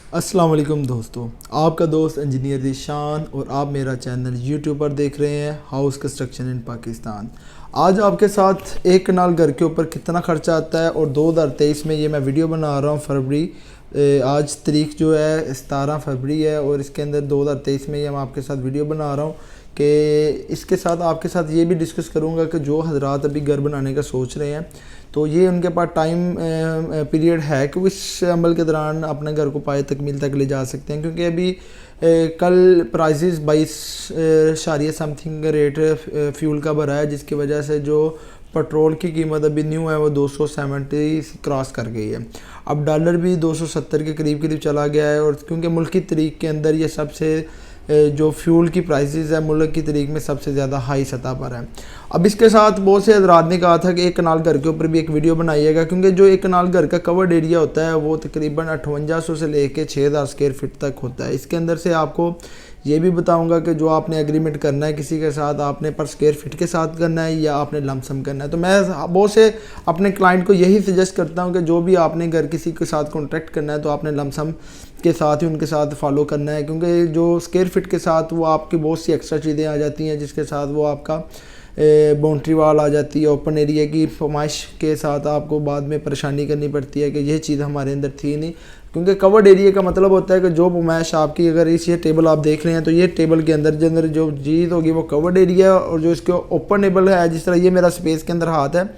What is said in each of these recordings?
अस्सलाम वालेकुम दोस्तों, आपका दोस्त इंजीनियर ज़ीशान और आप मेरा चैनल यूट्यूब पर देख रहे हैं हाउस कंस्ट्रक्शन इन पाकिस्तान। आज आपके साथ एक कनाल घर के ऊपर कितना खर्चा आता है और 2023 में ये मैं वीडियो बना रहा हूँ। फरवरी आज तारीख जो है 17 फरवरी है और इसके अंदर 2023 में ये मैं आपके साथ वीडियो बना रहा हूँ कि इसके साथ आपके साथ ये भी डिस्कस करूँगा कि जो हजरात अभी घर बनाने का सोच रहे हैं तो ये उनके पास टाइम पीरियड है कि इस अमल के दौरान अपने घर को पाए तकमील तक ले जा सकते हैं, क्योंकि अभी कल प्राइसेस 22 समथिंग रेट फ्यूल का भरा है, जिसकी वजह से जो पेट्रोल की कीमत अभी न्यू है वो 270 क्रॉस कर गई है। अब डॉलर भी 270 के करीब करीब चला गया है और क्योंकि मुल्की तरीक के अंदर ये सबसे जो फ्यूल की प्राइसेस है मुल्क की तरीक में सबसे ज़्यादा हाई सतह पर है। अब इसके साथ बहुत से हजरात ने कहा था कि एक कनाल घर के ऊपर भी एक वीडियो बनाइएगा, क्योंकि जो एक कनाल घर का कवर्ड एरिया होता है वो तकरीबन 5800 से लेके 6000 स्क्वायर फीट तक होता है। इसके अंदर से आपको ये भी बताऊंगा कि जो आपने एग्रीमेंट करना है किसी के साथ, आपने पर स्क्वायर फीट के साथ करना है या आपने लमसम करना है। तो मैं बहुत से अपने क्लाइंट को यही सजेस्ट करता हूं कि जो भी आपने घर किसी के साथ कॉन्ट्रैक्ट करना है तो आपने लमसम के साथ ही उनके साथ फॉलो करना है, क्योंकि जो स्क्वायर फीट के साथ वो आपकी बहुत सी एक्स्ट्रा चीज़ें आ जाती हैं, जिसके साथ वो आपका बाउंड्री वाल आ जाती है, ओपन एरिया की फरमाइश के साथ आपको बाद में परेशानी करनी पड़ती है कि यह चीज़ हमारे अंदर थी नहीं। क्योंकि कवर्ड एरिया का मतलब होता है कि जो फरमाइश आपकी, अगर इस ये टेबल आप देख रहे हैं तो ये टेबल के अंदर जो चीज़ होगी वो कवर्ड एरिया और जो इसके ओपनेबल है, जिस तरह ये मेरा स्पेस के अंदर हाथ है,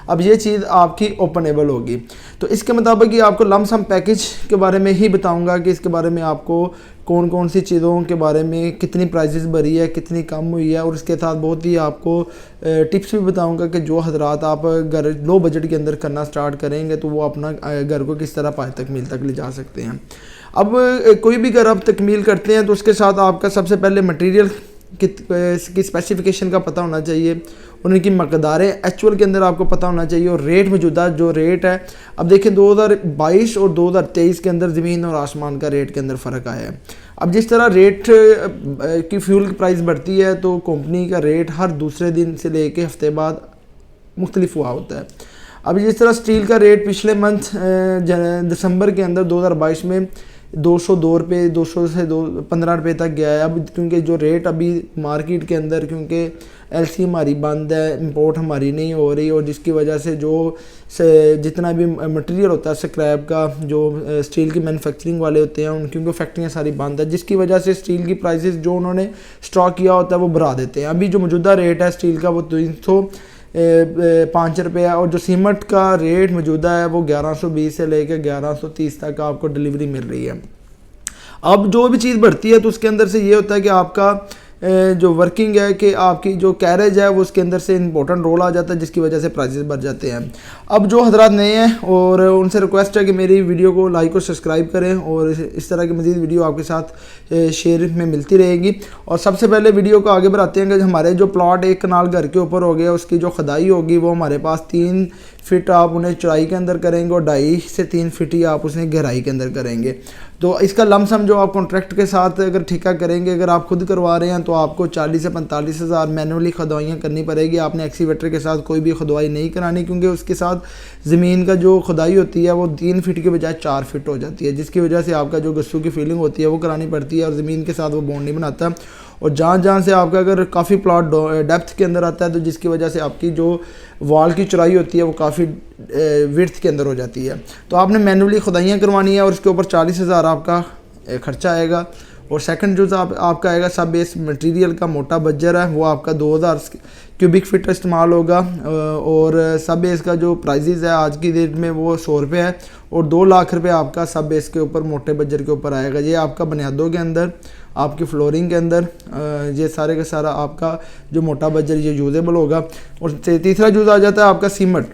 अब ये चीज़ आपकी ओपनेबल होगी। तो इसके मुताबिक ये आपको लमसम पैकेज के बारे में ही बताऊंगा कि इसके बारे में आपको कौन कौन सी चीज़ों के बारे में कितनी प्राइसेस भरी है, कितनी कम हुई है, और इसके साथ बहुत ही आपको टिप्स भी बताऊंगा कि जो हजरात आप घर लो बजट के अंदर करना स्टार्ट करेंगे तो वो अपना घर को किस तरह पाए तकमील तक ले जा सकते हैं। अब कोई भी घर आप तकमील करते हैं तो उसके साथ आपका सबसे पहले मटेरियल की स्पेसिफिकेशन का पता होना चाहिए, उनकी मकदारें एक्चुअल के अंदर आपको पता होना चाहिए, और रेट मौजूदा जो रेट है। अब देखिए 2022 और 2023 के अंदर ज़मीन और आसमान का रेट के अंदर फ़र्क आया है। अब जिस तरह रेट की फ्यूल की प्राइस बढ़ती है तो कंपनी का रेट हर दूसरे दिन से लेके हफ्ते बाद मुख्तलिफ हुआ होता है। अब जिस तरह स्टील का रेट पिछले मंथ दिसंबर के अंदर 2022 में 202 रुपये 200 से 15 रुपये तक गया है। अब क्योंकि जो रेट अभी मार्केट के अंदर, क्योंकि एलसी हमारी बंद है, इंपोर्ट हमारी नहीं हो रही, और जिसकी वजह से जो जितना भी मटेरियल होता है स्क्रैप का, जो स्टील की मैन्युफैक्चरिंग वाले होते हैं क्योंकि फैक्ट्रियाँ सारी बंद है, जिसकी वजह से स्टील की प्राइसेस जो उन्होंने स्टॉक किया होता है वो बढ़ा देते हैं। अभी जो मौजूदा रेट है स्टील का वो 305 रुपये है, और जो सीमेंट का रेट मौजूदा है वो 1120 से लेकर 1130 तक आपको डिलीवरी मिल रही है। अब जो भी चीज़ बढ़ती है तो उसके अंदर से ये होता है कि आपका जो वर्किंग है कि आपकी जो कैरेज है वो उसके अंदर से इंपॉर्टेंट रोल आ जाता है, जिसकी वजह से प्राइसेस बढ़ जाते हैं। अब जो हजरात नए हैं और उनसे रिक्वेस्ट है कि मेरी वीडियो को लाइक और सब्सक्राइब करें, और इस तरह की मज़ीद वीडियो आपके साथ शेयर में मिलती रहेगी। और सबसे पहले वीडियो को आगे बढ़ाते हैं कि हमारे जो प्लॉट एक कनाल घर के ऊपर हो गया उसकी जो खुदाई होगी वो हमारे पास 3 फिट आप उन्हें चौड़ाई के अंदर करेंगे और 2.5 से 3 फिट ही आप उसे गहराई के अंदर करेंगे। तो इसका लमसम जो आप कॉन्ट्रैक्ट के साथ अगर ठेका करेंगे, अगर आप खुद करवा रहे हैं तो आपको 40 से 45 हज़ार मैनुअली खुदाइयाँ करनी पड़ेगी। आपने एक्सीवेटर के साथ कोई भी खुदाई नहीं करानी, क्योंकि उसके साथ ज़मीन का जो खुदाई होती है वो 3 फिट के बजाय 4 फिट हो जाती है, जिसकी वजह से आपका जो गस्सू की फीलिंग होती है वो करानी पड़ती है और ज़मीन के साथ वो बॉन्ड नहीं बनाता। और जहाँ से आपका अगर काफ़ी प्लॉट डेप्थ के अंदर आता है तो जिसकी वजह से आपकी जो वॉल की चौड़ाई होती है वो काफ़ी विड्थ के अंदर हो जाती है। तो आपने मैनुअली खुदाइयाँ करवानी है और उसके ऊपर 40 हज़ार आपका खर्चा आएगा। और सेकंड जो आपका आएगा सब बेस मटेरियल का मोटा बज्जर है वो आपका 2000 क्यूबिक फीट इस्तेमाल होगा, और सब बेस का जो प्राइजेज़ है आज की डेट में वो 100 रुपये है, और 2 लाख रुपये आपका सब बेस के ऊपर मोटे बज्जर के ऊपर आएगा। ये आपका बुनियादों के अंदर, आपकी फ्लोरिंग के अंदर, ये सारे का सारा आपका जो मोटा बज्जर ये यूजेबल होगा। और तीसरा यूज़ आ जाता है आपका सीमेंट।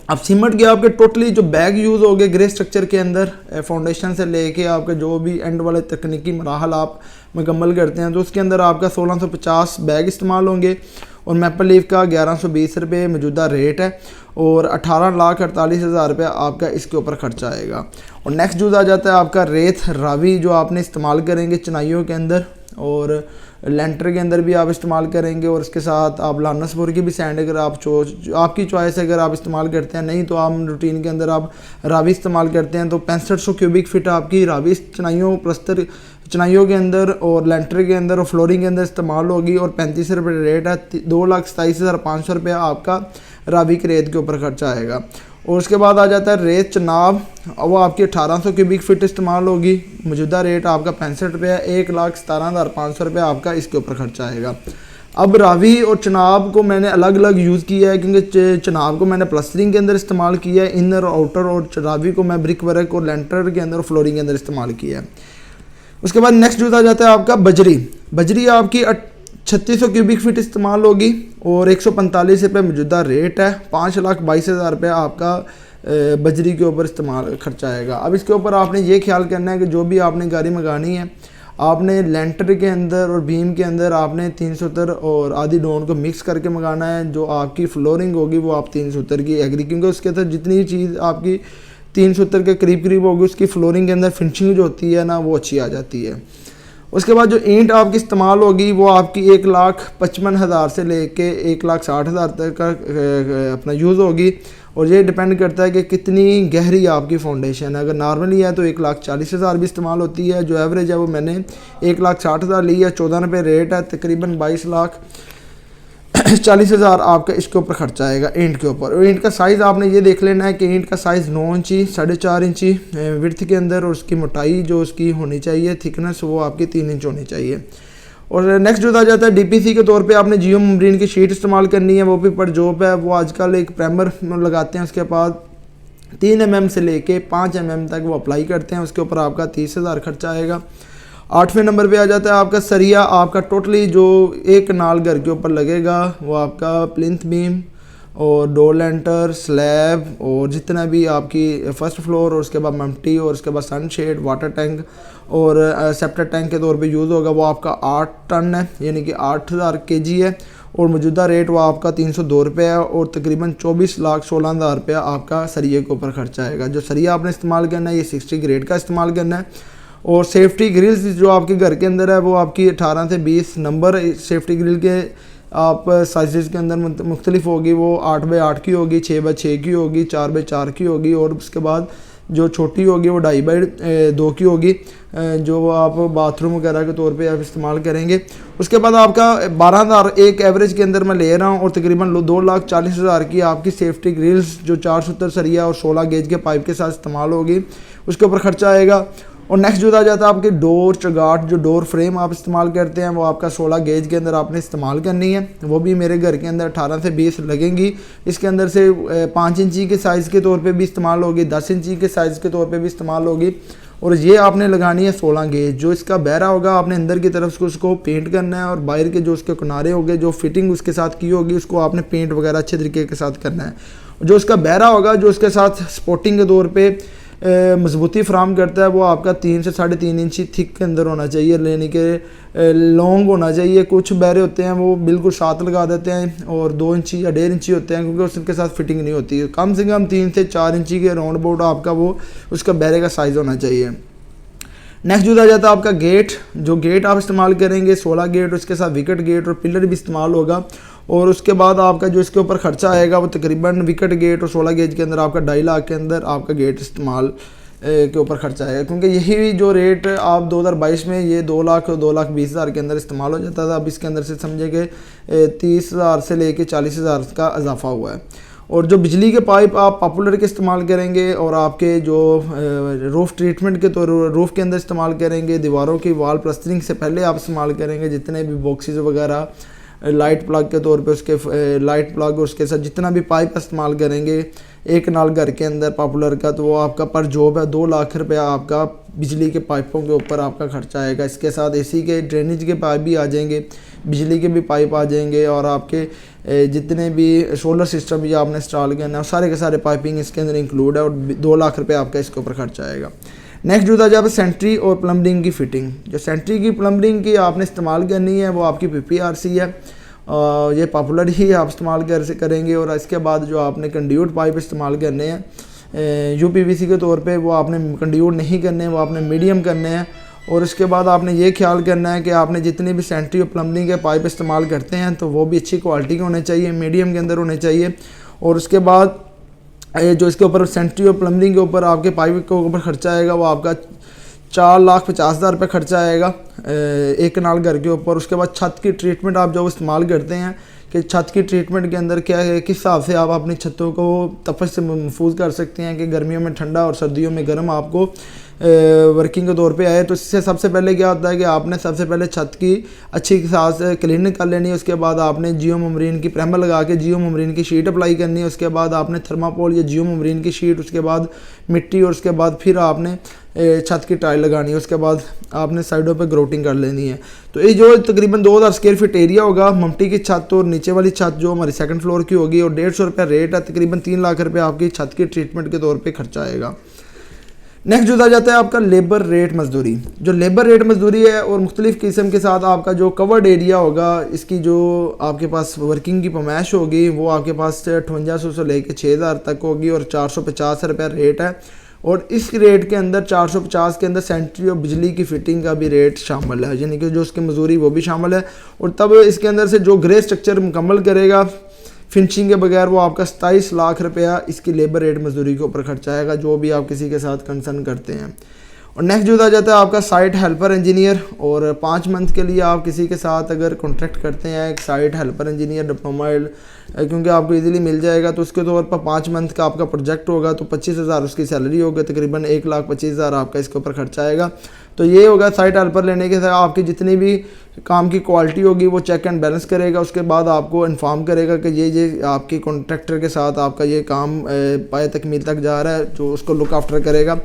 अब सीमेंट के आपके टोटली जो बैग यूज़ हो गए ग्रे स्ट्रक्चर के अंदर, फाउंडेशन से लेके आपके जो भी एंड वाले तकनीकी मराहल आप मुकम्मल करते हैं तो उसके अंदर आपका 1650 बैग इस्तेमाल होंगे, और मैपल लीफ का 1120 रुपये मौजूदा रेट है, और 18,48,000 रुपये आपका इसके ऊपर खर्चा आएगा। और नेक्स्ट यूज़ आ जाता है आपका रेत रावी, जो आपने इस्तेमाल करेंगे चिनाइयों के अंदर, और लेंटर के अंदर भी आप इस्तेमाल करेंगे, और इसके साथ आप लानसपुर की भी सैंड अगर आप आपकी चॉइस अगर आप इस्तेमाल करते हैं, नहीं तो आप रूटीन के अंदर आप रावी इस्तेमाल करते हैं, तो 6500 क्यूबिक फीट आपकी रावी चनाइयों प्लस्तर चनाइयों के अंदर और लेंटर के अंदर और फ्लोरिंग के अंदर इस्तेमाल होगी। और 35 रुपये रेट है। 2,27,500 रुपया आपका रावी की रेत के ऊपर खर्चा आएगा। और उसके बाद आ जाता है रेत चनाब, वो आपकी 1800 क्यूबिक फीट इस्तेमाल होगी। मौजूदा रेट आपका 65 रुपये, 1,17,500 रुपये आपका इसके ऊपर खर्चा आएगा। अब रावी और चनाब को मैंने अलग अलग यूज़ किया है, क्योंकि चनाब को मैंने प्लस्टरिंग के अंदर इस्तेमाल किया है इनर और आउटर, और रावी को मैं ब्रिक वर्क और लेंटर के अंदर और फ्लोरिंग के अंदर इस्तेमाल किया है। उसके बाद नेक्स्ट यूज़ आ जाता है आपका बजरी। बजरी आपकी 3600 क्यूबिक फीट इस्तेमाल होगी और 145 रुपये मौजूदा रेट है। 5,22,000 रुपये आपका बजरी के ऊपर इस्तेमाल खर्चा आएगा। अब इसके ऊपर आपने ये ख्याल करना है कि जो भी आपने गाड़ी मंगानी है, आपने लेंटर के अंदर और बीम के अंदर आपने 370 और आधी डोन को मिक्स करके मंगाना है। जो आपकी फ्लोरिंग होगी वो आप 370 की एग्री, क्योंकि उसके अंदर जितनी चीज़ आपकी 370 के करीब होगी, उसकी फ्लोरिंग के अंदर फिनिशिंग जो होती है ना, वो अच्छी आ जाती है। उसके बाद जो ईंट आपकी इस्तेमाल होगी वो आपकी 1,55,000 से लेके 1,60,000 तक का अपना यूज़ होगी। और ये डिपेंड करता है कि कितनी गहरी आपकी फाउंडेशन है। अगर नॉर्मली है तो 1,40,000 भी इस्तेमाल होती है। जो एवरेज है वो मैंने 1,60,000 ली है। 14 रुपये रेट है, तकरीबन 22,40,000 आपका इसके ऊपर खर्चा आएगा ईंट के ऊपर। और ईंट का साइज़ आपने ये देख लेना है कि ईंट का साइज़ 9 इंची 4.5 इंची विड्थ के अंदर, और उसकी मोटाई जो उसकी होनी चाहिए थिकनेस वो आपकी 3 इंच होनी चाहिए। और नेक्स्ट जो आ जाता है डीपीसी के तौर पे आपने जियो मेम्ब्रेन की शीट इस्तेमाल करनी है। वो भी पर जॉब है, वो आजकल एक प्राइमर लगाते हैं, उसके बाद 3 mm से लेके 5 mm तक वो अप्लाई करते हैं। उसके ऊपर आपका 30,000 खर्चा आएगा। 8वें नंबर पे आ जाता है आपका सरिया। आपका टोटली जो एक नाल घर के ऊपर लगेगा वो आपका प्लिंथ बीम और डोर लेंटर स्लैब और जितना भी आपकी फर्स्ट फ्लोर और उसके बाद मम्टी और उसके बाद सनशेड वाटर टैंक और सेप्टर टैंक के तौर पे यूज़ होगा, वो आपका 8 टन है, यानी कि 8,000 kg है। और मौजूदा रेट वो आपका 302 रुपये है। और तकरीबन 24,16,000 रुपया आपका सरिये के ऊपर खर्चा आएगा। जो सरिया आपने इस्तेमाल करना है ये 60 ग्रेड का इस्तेमाल करना है। और सेफ्टी ग्रिल्स जो आपके घर के अंदर है वो आपकी 18 से 20 नंबर सेफ्टी ग्रिल के आप साइज़ के अंदर मुख्तलिफ होगी। वो 8x8 की होगी, 6x6 की होगी, 4x4 की होगी, और उसके बाद जो छोटी होगी वो 2.5x2 की होगी, जो आप बाथरूम वगैरह के तौर पे आप इस्तेमाल करेंगे। उसके बाद आपका 12,000 एक एवरेज के अंदर मैं ले रहा हूँ, और तकरीबन 2,40,000 की आपकी सेफ्टी ग्रिल्स जो 470 सरिया और 16 गेज के पाइप के साथ इस्तेमाल होगी, उसके ऊपर खर्चा आएगा। और नेक्स्ट जो आ जाता है आपके डोर चगाट, जो डोर फ्रेम आप इस्तेमाल करते हैं वो आपका 16 गेज के अंदर आपने इस्तेमाल करनी है। वो भी मेरे घर के अंदर 18 से 20 लगेंगी। इसके अंदर से 5 इंची के साइज़ के तौर पे भी इस्तेमाल होगी, 10 इंची के साइज़ के तौर पे भी इस्तेमाल होगी। और ये आपने लगानी है 16 गेज। जो इसका बहरा होगा आपने अंदर की तरफ से उसको पेंट करना है, और बाहर के जो उसके किनारे होंगे जो फिटिंग उसके साथ की होगी उसको आपने पेंट वगैरह अच्छे तरीके के साथ करना है। जो उसका बहरा होगा जो उसके साथ स्पोर्टिंग के तौर पर मजबूती फ्राहम करता है वो आपका 3 से 3.5 इंची थिक के अंदर होना चाहिए, यानी कि लॉन्ग होना चाहिए। कुछ बहरे होते हैं वो बिल्कुल साथ लगा देते हैं और 2 इंची या 1.5 इंची होते हैं, क्योंकि उसके साथ फिटिंग नहीं होती है। कम से कम 3 से 4 इंची के राउंड अबाउट आपका वो उसका बहरे का साइज़ होना चाहिए। नेक्स्ट जो आ जाता है आपका गेट। जो गेट आप इस्तेमाल करेंगे 16 गेट, उसके साथ विकेट गेट और पिलर भी इस्तेमाल होगा। और उसके बाद आपका जो इसके ऊपर खर्चा आएगा वो तकरीबन विकेट गेट और 16 गेज के अंदर आपका 2.5 लाख के अंदर आपका गेट इस्तेमाल के ऊपर खर्चा आएगा, क्योंकि यही जो रेट आप 2022 में ये 2 लाख और 2,20,000 के अंदर इस्तेमाल हो जाता था। अब इसके अंदर से समझे कि 30,000 से लेके 40,000 का इजाफा हुआ है। और जो बिजली के पाइप आप पॉपुलर के इस्तेमाल करेंगे और आपके जो रूफ़ ट्रीटमेंट के तो रूफ़ के अंदर इस्तेमाल करेंगे, दीवारों की वॉल प्लस्टरिंग से पहले आप इस्तेमाल करेंगे। जितने भी बॉक्सेस वगैरह लाइट प्लग के तौर पे उसके लाइट प्लग और उसके साथ जितना भी पाइप इस्तेमाल करेंगे एक नाल घर के अंदर पॉपुलर का, तो वो आपका पर जॉब है 2 लाख रुपया आपका बिजली के पाइपों के ऊपर आपका खर्चा आएगा। इसके साथ एसी के ड्रेनेज के पाइप भी आ जाएंगे, बिजली के भी पाइप आ जाएंगे, और आपके जितने भी सोलर सिस्टम भी आपने इंस्टॉल करना है सारे के सारे पाइपिंग इसके अंदर इंक्लूड है, और 2 लाख रुपये आपका इसके ऊपर खर्चा आएगा। नेक्स्ट जो था जब सेंट्री और प्लम्बिंग की फ़िटिंग। जो सेंट्री की प्लम्बिंग की आपने इस्तेमाल करनी है वो आपकी PPRC है, ये पॉपुलर ही आप इस्तेमाल करेंगे। और इसके बाद जो आपने कंड्यूट पाइप इस्तेमाल करने हैं UPVC के तौर पे, वो आपने कंड्यूट नहीं करने, वो आपने मीडियम करने हैं। और इसके बाद आपने ये ख्याल करना है कि आपने जितनी भी सैनिटरी और प्लम्बिंग के पाइप इस्तेमाल करते हैं तो वो भी अच्छी क्वालिटी के होने चाहिए, मीडियम के अंदर होने चाहिए। और उसके बाद जो इसके ऊपर सैनिटरी और प्लम्बिंग के ऊपर आपके पाइप के ऊपर खर्चा आएगा वो आपका 4,50,000 रुपये खर्चा आएगा एक कनाल घर के ऊपर। उसके बाद छत की ट्रीटमेंट आप जो इस्तेमाल करते हैं कि छत की ट्रीटमेंट के अंदर क्या है, किस हिसाब से आप अपनी छतों को तपश से महफूज कर सकते हैं कि गर्मियों में ठंडा और सर्दियों में गर्म आपको वर्किंग के तौर पे आए। तो इससे सबसे पहले क्या होता है कि आपने सबसे पहले छत की अच्छी साथ क्लीनिंग कर लेनी है। उसके बाद आपने जियो ममरीन की प्राइमर लगा के जियो ममरीन की शीट अप्लाई करनी है। उसके बाद आपने थर्माकोल या जियो ममरीन की शीट, उसके बाद मिट्टी, और उसके बाद फिर आपने छत की टाइल लगानी है। उसके बाद आपने साइडों पे ग्रोटिंग कर लेनी है। तो ये जो तकरीबन 2000 स्क्वायर फीट एरिया होगा, ममटी की छत और नीचे वाली छत जो हमारी सेकंड फ्लोर की होगी, और 150 रुपया रेट है। तकरीबन 3 लाख रुपये आपकी छत की ट्रीटमेंट के तौर पे खर्चा आएगा। नेक्स्ट जो आ जाता है आपका लेबर रेट मजदूरी। जो लेबर रेट मजदूरी है और मुख्तलिफ़ किस्म के साथ आपका जो कवर्ड एरिया होगा, इसकी जो आपके पास वर्किंग की पमाइश होगी वो आपके पास 5800 से लेकर 6000 तक होगी और 450 रुपये रेट है। और इस रेट के अंदर 450 के अंदर सैनिटरी और बिजली की फिटिंग का भी रेट शामिल है, यानी कि जो उसकी मजदूरी वो भी शामिल है। और तब इसके अंदर से जो ग्रे स्ट्रक्चर मुकम्मल करेगा फिनिशिंग के बगैर वो आपका 27 लाख रुपया इसकी लेबर रेट मजदूरी के ऊपर खर्चा आएगा, जो भी आप किसी के साथ कंसर्न करते हैं। और नेक्स्ट जो आ जाता है आपका साइट हेल्पर इंजीनियर। और 5 मंथ के लिए आप किसी के साथ अगर कॉन्ट्रैक्ट करते हैं एक साइट हेल्पर इंजीनियर डिप्लोमा, क्योंकि आपको इजीली मिल जाएगा, तो उसके तौर पर 5 मंथ का आपका प्रोजेक्ट होगा तो 25,000 उसकी सैलरी होगी, तकरीबन 1,25,000 आपका इसके ऊपर खर्चा आएगा। तो ये होगा साइट हेल्पर लेने के साथ आपकी जितनी भी काम की क्वालिटी होगी वो चेक एंड बैलेंस करेगा। उसके बाद आपको इन्फॉर्म करेगा कि ये आपकी कॉन्ट्रैक्टर के साथ आपका ये काम पाए तकमील तक जा रहा है, जो उसको लुक आफ्टर करेगा।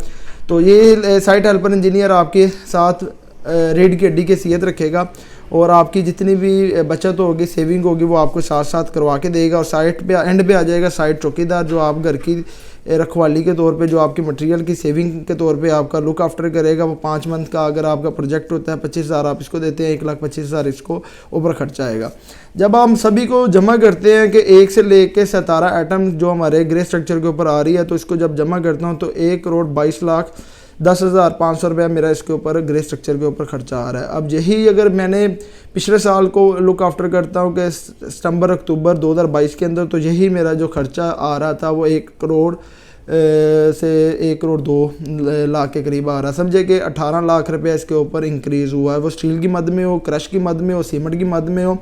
तो ये साइट हेल्पर इंजीनियर आपके साथ रीढ़ की हड्डी की हैसियत रखेगा और आपकी जितनी भी बचत होगी, सेविंग होगी, वो आपको साथ साथ करवा के देगा। और साइट पे एंड पे आ जाएगा साइट चौकीदार, जो आप घर की रखवाली के तौर पे जो आपकी मटेरियल की सेविंग के तौर पे आपका लुक आफ्टर करेगा। वो 5 मंथ का अगर आपका प्रोजेक्ट होता है 25,000 आप इसको देते हैं, 1,25,000 इसको ऊपर खर्चा आएगा। जब हम सभी को जमा करते हैं कि 1 से लेके 17 आइटम जो हमारे ग्रे स्ट्रक्चर के ऊपर आ रही है, तो इसको जब जमा करता हूँ तो 1,22,10,500 रुपया मेरा इसके ऊपर ग्रे स्ट्रक्चर के ऊपर खर्चा आ रहा है। अब यही अगर मैंने पिछले साल को लुक आफ्टर करता हूँ कि सितंबर अक्टूबर 2022 के अंदर, तो यही मेरा जो खर्चा आ रहा था वो 1 करोड़ से 1,02,00,000 के करीब आ रहा है। समझे कि 18 लाख रुपया इसके ऊपर इंक्रीज़ हुआ है, वो स्टील की मद में हो, क्रश की मद में हो, सीमेंट की मद में हो,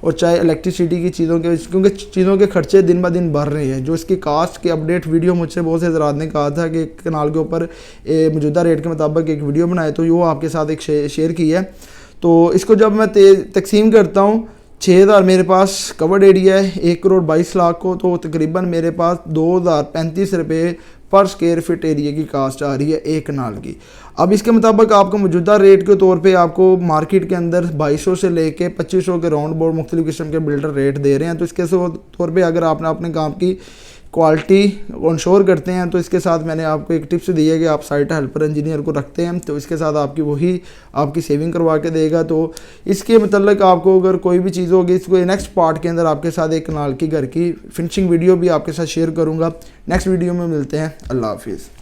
और चाहे इलेक्ट्रिसिटी की चीज़ों के, क्योंकि चीज़ों के खर्चे दिन ब दिन बढ़ रहे हैं। जो इसकी कास्ट की अपडेट वीडियो मुझसे बहुत से हज़रात ने कहा था कि कनाल के ऊपर मौजूदा रेट के मुताबिक एक वीडियो बनाए, तो वो आपके साथ एक शेयर की है। तो इसको जब मैं तकसीम करता हूँ, 6,000 मेरे पास कवर्ड एरिया है 1,22,00,000 को, तो तकरीबन मेरे पास 2,035 रुपये पर स्क्वायर फिट एरिया की कास्ट आ रही है एक कनाल की। अब इसके मुताबिक आपको मौजूदा रेट के तौर पे आपको मार्केट के अंदर 2200 से लेके 2500 के राउंड बोर्ड मुख्तलिफ किस्म के बिल्डर रेट दे रहे हैं। तो इसके तौर पे अगर आपने अपने काम की क्वालिटी इंश्योर करते हैं, तो इसके साथ मैंने आपको एक टिप्स दी है कि आप साइट हेल्पर इंजीनियर को रखते हैं तो इसके साथ आपकी वही आपकी सेविंग करवा के देगा। तो इसके मतलब आपको अगर कोई भी चीज़ होगी, इसको नेक्स्ट पार्ट के अंदर आपके साथ एक कनाल की घर की फिनिशिंग वीडियो भी आपके साथ शेयर करूँगा। नेक्स्ट वीडियो में मिलते हैं। अल्लाह हाफिज़।